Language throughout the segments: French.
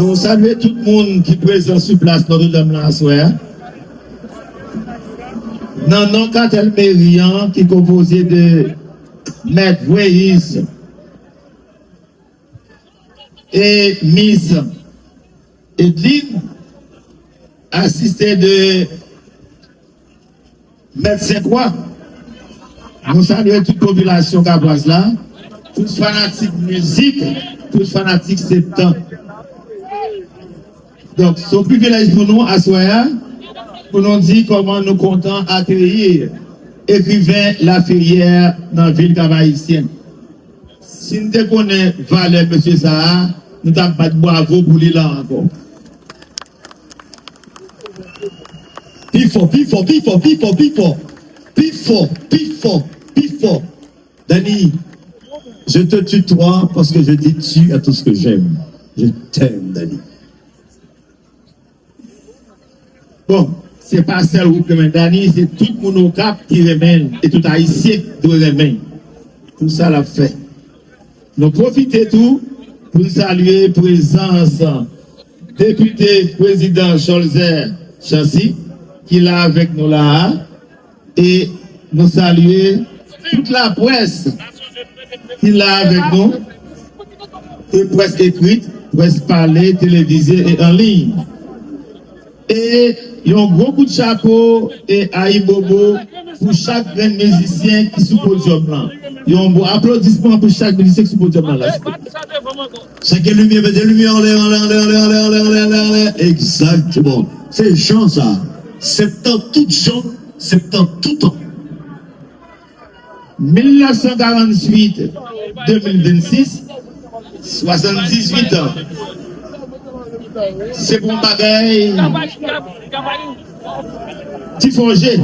Nous saluons tout le monde qui est présent sur place Notre-Dame là soir. Non, non, cartel Mérian qui est composé de Maître Voyis et Miss Edline, assisté de Maître Saint-Croix. Nous saluons toute population caboise là, tous fanatiques musique, tous fanatiques septembre. Donc, c'est un privilège pour nous, à Soya, pour nous dire comment nous comptons accueillir écrivain La Ferrière dans la ville cavaïcienne. Si nous connaissons valeur, M. Zaha, nous t'avons pas de bravo pour lui là encore. Plus fort, plus fort, plus fort, plus fort, plus fort. Plus fort, plus fort, plus fort. Dani, je te tutoie parce que je dis tu à tout ce que j'aime. Je t'aime, Dani. Bon, c'est pas seul groupe que Dani, c'est tout le monde au Cap qui remène et tout haïtien qui remène. Tout ça l'a fait. Nous profitons tout pour saluer la présence député président Cholzer Chancy qui est là avec nous là et nous saluer toute la presse qui est là avec nous, et presse écrite, presse parlée, télévisée et en ligne. Et il y a un gros coup de chapeau et Aïbobo pour chaque grand musicien qui est sous podium là. Il y a un beau applaudissement pour chaque musicien qui est sous podium là. Chaque lumière, des lumières en l'air, en l'air, en l'air, en l'air, en l'air, en l'air, en l'air, en l'air. Exactement. C'est chant ça. 70 tout chant, 70 tout temps. 1948-2026, 78 ans. C'est pour bagaille. Tifongé.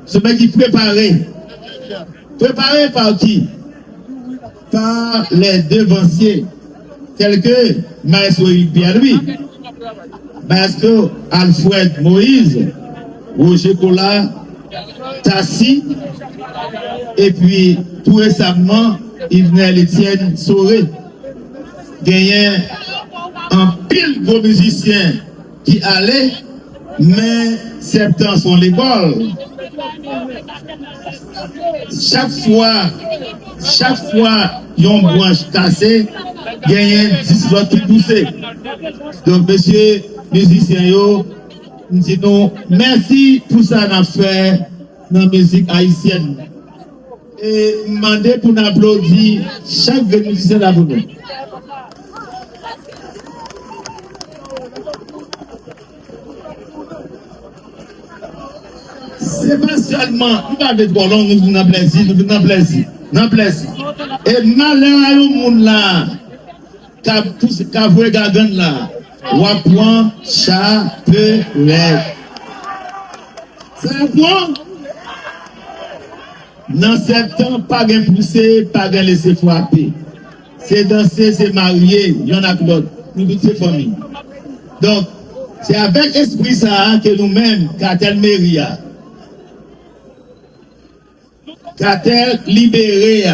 Ce mec qui préparé. Préparé par qui? Par les devanciers. Tels que Maestro Pierre-Louis, Maestro Alfred Moïse, Roger Collard, Tassi, et puis tout récemment, Yvenel Etienne Soré. Gagné un pile gros musicien qui allait, mais 7 ans sont l'école. Chaque fois, il y a une branche cassée, il y a 10 autres qui poussent. Donc, monsieur, musicien, nous disons merci pour ça qu'on a fait dans la musique haïtienne. Et demandez pour nous applaudir chaque musicien là pour nous. C'est pas seulement, nous avons trop long, nous venons plaisir, nous venons plaisir. Et malheur à un monde là, qui a voué gagan là, ou à point chapelet. C'est un point. Dans 7 ans, pas de pousser, pas de laisser frapper. C'est danser, c'est marier, il y en a que d'autres. Nous toutes ces familles. Donc, c'est avec esprit ça que nous-mêmes, cartel Méria, cartel libéré,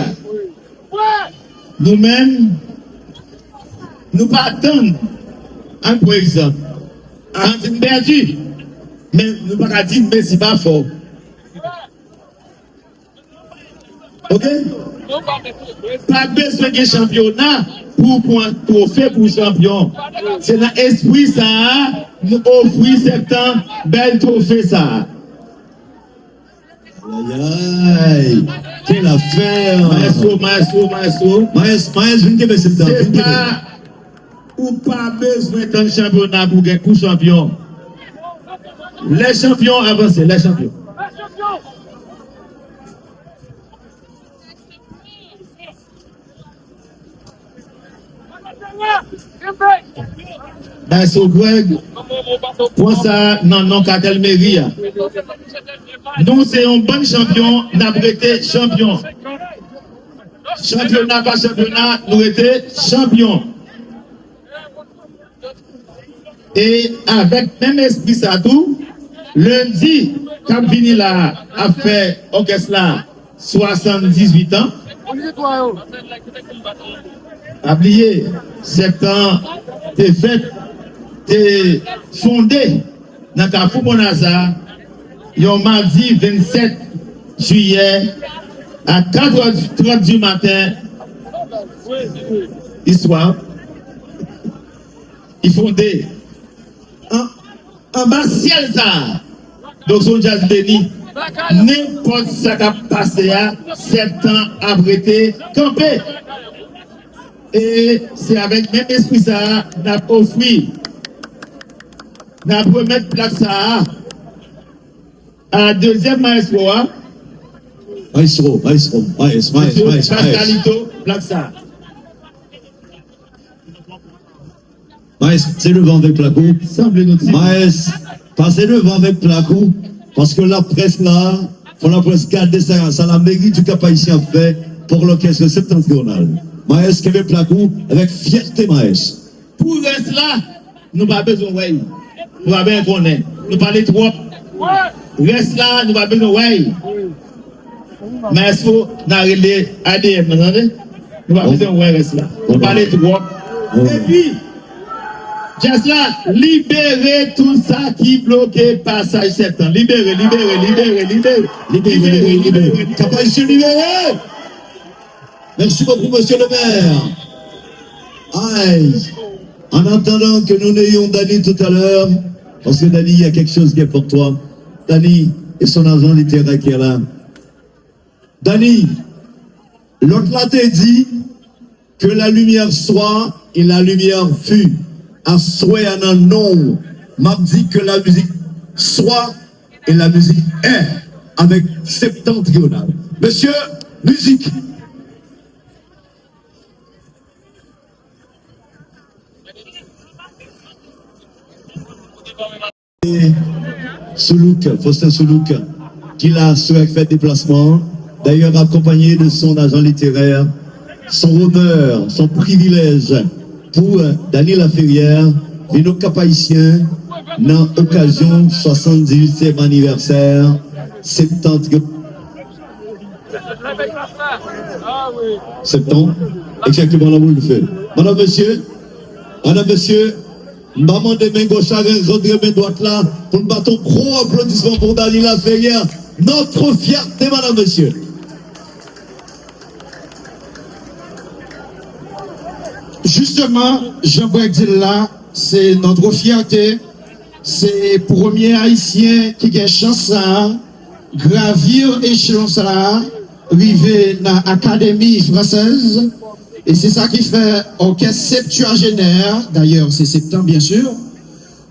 nous-mêmes, nous partons, par exemple, en perdu, mais nous ne pouvons pas dire, mais c'est pas fort. Ok? Pas besoin de championnat pour trophée pour champion. C'est dans l'esprit ça, nous offrir 7 ans, bel trophée ça. Aïe, quelle affaire! Maestro. Maestro, c'est pas ou pas besoin d'un championnat pour gagner pour champion. Les champions avancent, les champions. Ben, c'est Greg, pour ça, non, cartel Méria. Nous, c'est un bon champion, nous avons été champion. Championnat par championnat, nous avons été champion. Et avec même esprit ça tout, lundi, quand vini là, a fait orchestre là, 78 ans. oublié, septembre, t'es fait, t'es fondé dans Carrefour Monaza, yon mardi 27 juillet, à 4h30 du matin, histoire, il fondé en bas ciel ça. Donc son jazz béni, n'importe ça qui a passé à 7 ans abrité, campé. Et c'est avec même esprit ça, n'a offert, n'a remettre place ça à deuxième maestro. Maestro. Pascalito, place ça. Maestro, c'est le vent avec Placou. Semble-nous-t-il. Maestro, passez le vent avec Placou. Parce que la presse là, faut la presse garder ça, ça la mairie du Cap Haïtien fait pour l'orchestre septentrional. Maestro qui veut Placou avec fierté, maestro. Pour reste là, nous pas besoin de ouais. Nous pas besoin de connaître. Nous parlons trop. Reste là, nous pas besoin de ouais. Mais il faut n'arrêter ADM, vous entendez? Nous pas besoin de ouais, reste là. Nous parlons trop. Et puis, juste là, libérer tout ça qui bloquait passage septembre. Libérer. Cap Haïtien libéré. Merci beaucoup, monsieur le maire. Aïe. En attendant que nous n'ayons Dani tout à l'heure, parce que Dani, il y a quelque chose qui est pour toi. Dani et son agent littéraire qui est là. Dani, l'autre là t'a dit que la lumière soit et la lumière fut. À souhait en un nom, m'a dit que la musique soit et la musique est avec septentrional. Monsieur, musique. Soulouk, Faustin Soulouk, qui l'a fait déplacement, d'ailleurs accompagné de son agent littéraire, son honneur, son privilège pour Daniel Laferrière, Vino Cap-Haïtien, dans l'occasion 78e anniversaire, 70. Septembre, exactement là où le fait. Madame, monsieur, maman de main gauche, de main droite là, pour le bâton, gros applaudissement pour Daniel Laferrière, notre fierté, madame, monsieur. Justement, Jean-Briac dit là, c'est notre fierté. C'est le premier Haïtien qui a chance à gravir échelon ça, arriver dans l'Académie française. Et c'est ça qui fait orchestre septuagénaire. D'ailleurs, c'est septembre, bien sûr.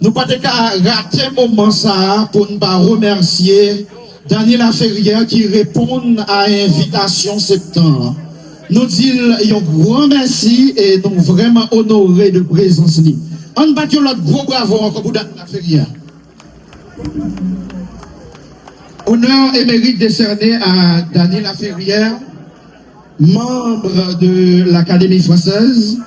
Nous pas de cas rater un moment ça pour ne pas remercier Daniel Laferrière qui répond à l'invitation septembre. Nous disons un grand merci et nous vraiment honorés de présence. On bat l'autre gros bravo encore pour Daniel Laferrière. Honneur et mérite décerné à Daniel Laferrière, membre de l'Académie française,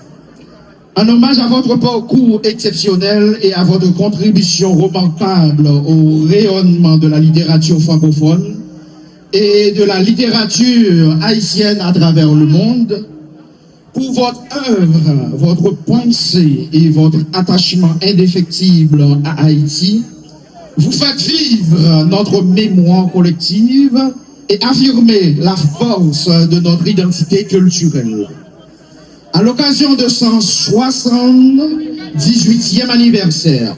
en hommage à votre parcours exceptionnel et à votre contribution remarquable au rayonnement de la littérature francophone et de la littérature haïtienne à travers le monde, pour votre œuvre, votre pensée et votre attachement indéfectible à Haïti, vous faites vivre notre mémoire collective et affirmer la force de notre identité culturelle. À l'occasion de son 78e anniversaire,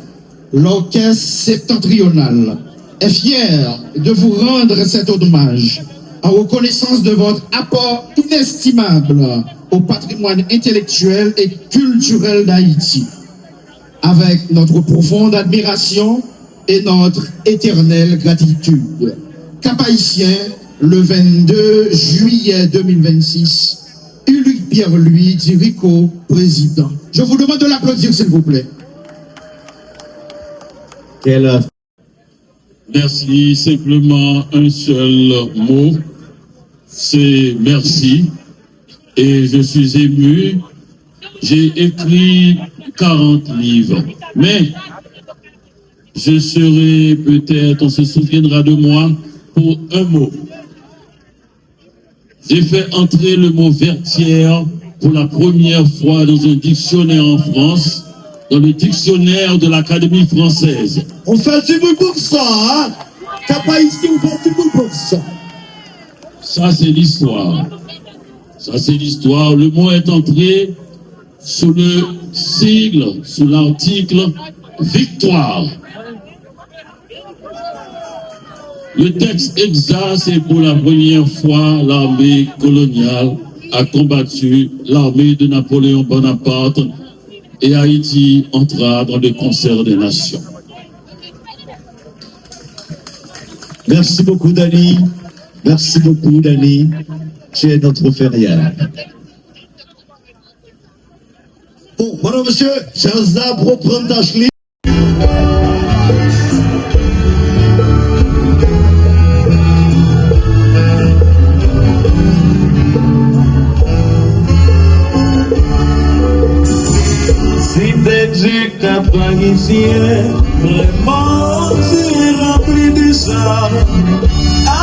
l'Orchestre septentrional est fier de vous rendre cet hommage en reconnaissance de votre apport inestimable au patrimoine intellectuel et culturel d'Haïti. Avec notre profonde admiration et notre éternelle gratitude. Cap-Haïtien, le 22 juillet 2026, Uluc Pierre-Louis Dirico, président. Je vous demande de l'applaudir, s'il vous plaît. Merci, simplement un seul mot, c'est merci. Et je suis ému, j'ai écrit 40 livres, mais je serai peut-être, on se souviendra de moi pour un mot. J'ai fait entrer le mot vertière pour la première fois dans un dictionnaire en France, dans le dictionnaire de l'Académie française. On fait du bruit pour ça, hein? T'as pas ici, on fait du bruit pour ça. Ça, c'est l'histoire. Ça, c'est l'histoire. Le mot est entré sous le sigle, sous l'article victoire. Le texte exact, c'est pour la première fois, l'armée coloniale a combattu l'armée de Napoléon Bonaparte et Haïti entra dans le concert des nations. Merci beaucoup, Dani. Merci beaucoup, Dani. Tu es notre ferrière. Bon, madame, monsieur, chers dames, reprendre ta chlé. Du Cap-Haïtien, vraiment tu es rempli de ça,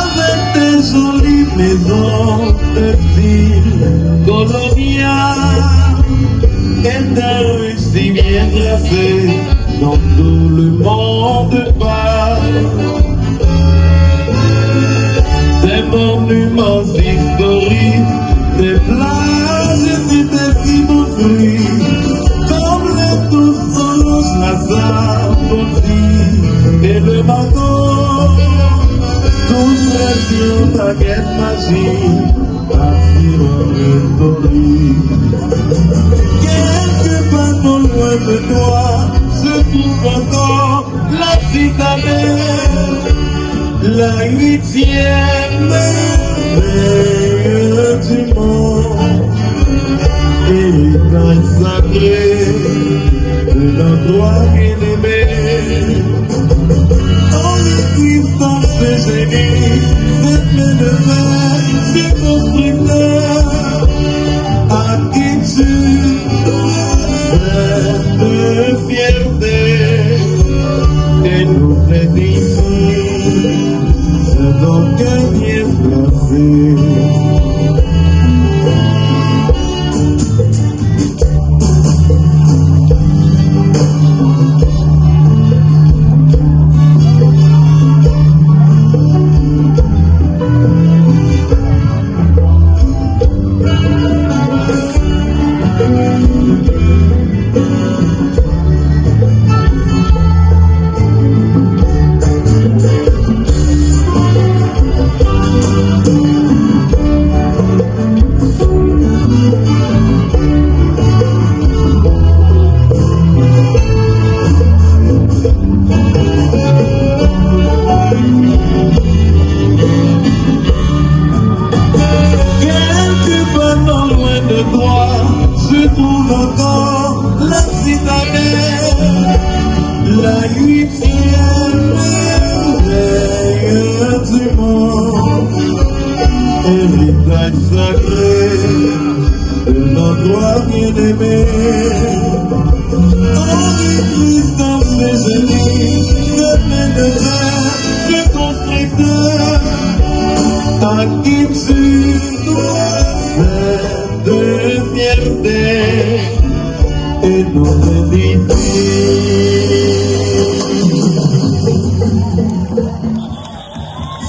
avec tes jolies maisons de style colonial, et des rues si bien tracées dans tout le monde parle. Des monuments historiques, des plages et des cimetières. Tous orange, la Sarpoti et le bateau, tous pressions baguettes magiques, attirant le tourisme. Quelque part non loin de toi se trouve encore la citadelle, la 8e merveille du monde, héritage sacré de l'endroit bien-aimé. En l'existence de génie, cette main de fer, ces constructeurs, à qui tu dois faire de fierté. Et nous ici, c'est donc un bien placé.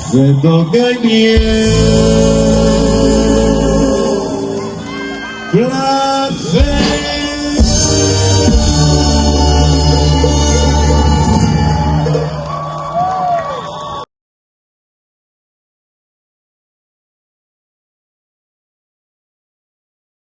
C'est donc gagné.